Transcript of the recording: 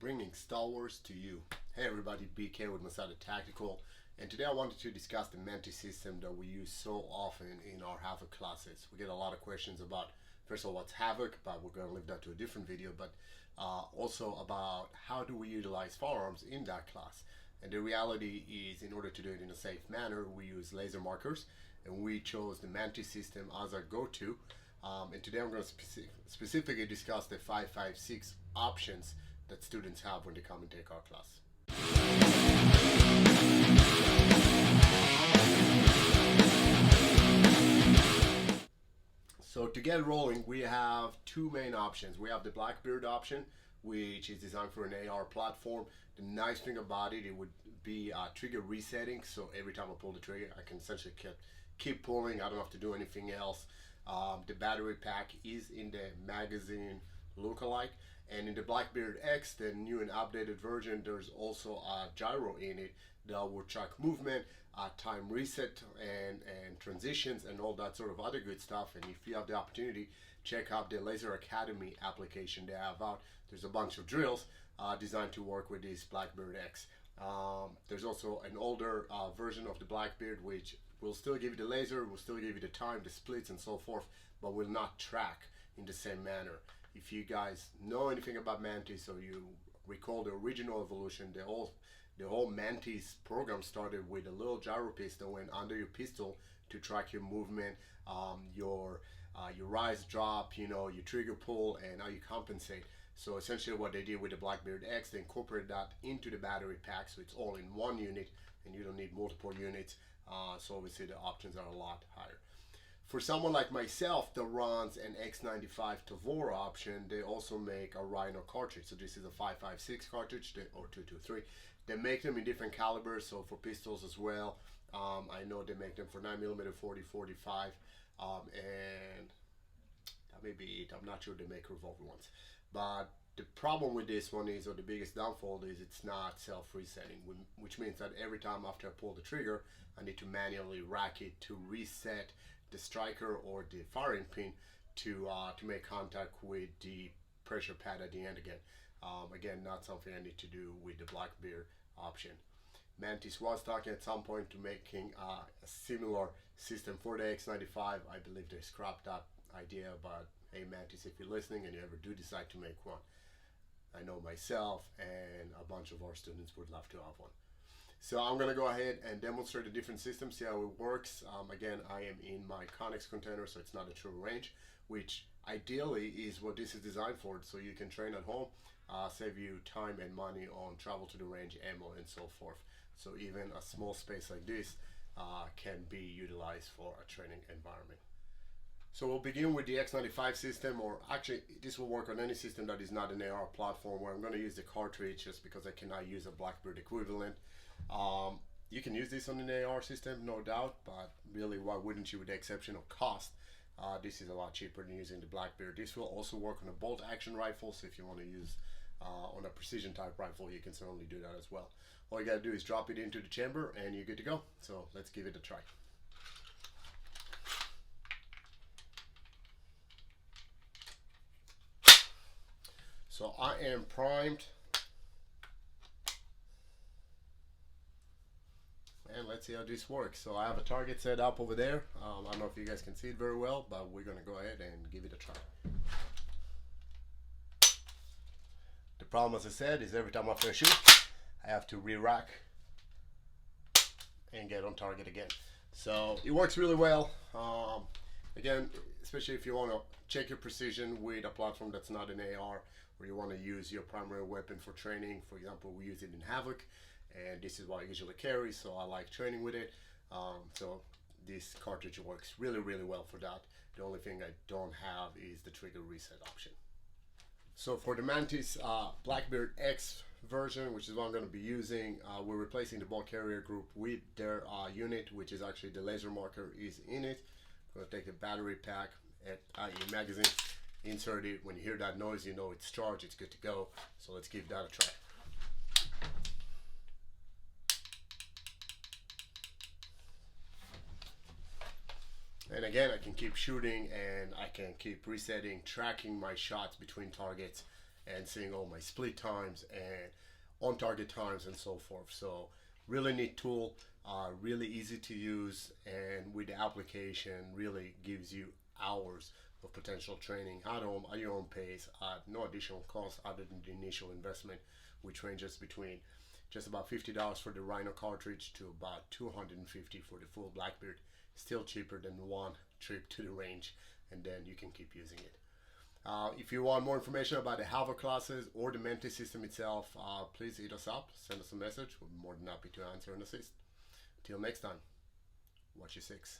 bringing Star Wars to you. Hey everybody, BK with Masada Tactical, and today I wanted to discuss the Mantis system that we use so often in our HAVOC classes. We get a lot of questions about, first of all, what's HAVOC, but we're going to leave that to a different video, but also about how do we utilize firearms in that class. And the reality is, in order to do it in a safe manner, we use laser markers, and we chose the Mantis system as our go-to. And today I'm going to specifically discuss the 556 options that students have when they come and take our class. So to get rolling, we have two main options. We have the Blackbird option, which is designed for an AR platform. The nice thing about it, it would be trigger resetting. So every time I pull the trigger, I can essentially keep pulling. I don't have to do anything else. The battery pack is in the magazine lookalike, and in the Blackbird X, the new and updated version, there's also a gyro in it that will track movement, time reset, and transitions, and all that sort of other good stuff. And if you have the opportunity, check out the Laser Academy application they have out. There's a bunch of drills designed to work with this Blackbird X. There's also an older version of the Blackbird, which will still give you the laser, will still give you the time, the splits, and so forth, but will not track in the same manner. If you guys know anything about Mantis, or you recall the original evolution, the whole Mantis program started with a little gyro pistol went under your pistol to track your movement, your rise, drop, your trigger pull, and how you compensate. So essentially what they did with the Blackbird X, they incorporated that into the battery pack, so it's all in one unit and you don't need multiple units. So obviously the options are a lot higher. For someone like myself that runs an X95 Tavor option, they also make a Rhino cartridge. So this is a 556 cartridge, or 223. They make them in different calibers, so for pistols as well. I know they make them for 9mm, 40, 45, and that may be it. I'm not sure they make revolver ones. But the problem with this one is, or the biggest downfall is, it's not self-resetting, which means that every time after I pull the trigger, I need to manually rack it to reset the striker or the firing pin to make contact with the pressure pad at the end again. Again, not something I need to do with the Blackbird option. Mantis was talking at some point to making a similar system for the X95. I believe they scrapped that idea, but hey Mantis, if you're listening and you ever do decide to make one, I know myself and a bunch of our students would love to have one. So I'm going to go ahead and demonstrate the different systems, see how it works. Again, I am in my Connex container, so it's not a true range, which ideally is what this is designed for, so you can train at home, save you time and money on travel to the range, ammo, and so forth. So even a small space like this can be utilized for a training environment. So we'll begin with the X95 system, or actually this will work on any system that is not an AR platform, where I'm going to use the cartridge just because I cannot use a Blackbird equivalent. You can use this on an AR system, no doubt, but really why wouldn't you, with the exception of cost? This is a lot cheaper than using the Blackbird. This will also work on a bolt action rifle, so if you want to use on a precision type rifle, you can certainly do that as well. All you got to do is drop it into the chamber and you're good to go. So let's give it a try. So I am primed, and let's see how this works. So I have a target set up over there. I don't know if you guys can see it very well, but we're going to go ahead and give it a try. The problem, as I said, is every time after I shoot, I have to re-rack and get on target again. So it works really well. Again, especially if you want to check your precision with a platform that's not an AR, or you want to use your primary weapon for training. For example, we use it in HAVOC, and this is what I usually carry, so I like training with it. So this cartridge works really, really well for that. The only thing I don't have is the trigger reset option. So for the Mantis Blackbird X version, which is what I'm going to be using, we're replacing the ball carrier group with their unit, which is actually the laser marker is in it. I'm going to take the battery pack at i.e. magazine, insert it. When you hear that noise, you know it's charged, it's good to go. So let's give that a try. And again, I can keep shooting and I can keep resetting, tracking my shots between targets, and seeing all my split times and on target times and so forth. So really neat tool, really easy to use, and with the application really gives you hours of potential training at home at your own pace at no additional cost other than the initial investment, which ranges between just about $50 for the Rhino cartridge to about $250 for the full Blackbird. Still cheaper than one trip to the range, and then you can keep using it. If you want more information about the HAVOC classes or the Mantis system itself, please hit us up, send us a message. We're more than happy to answer and assist. Till next time, watch your six.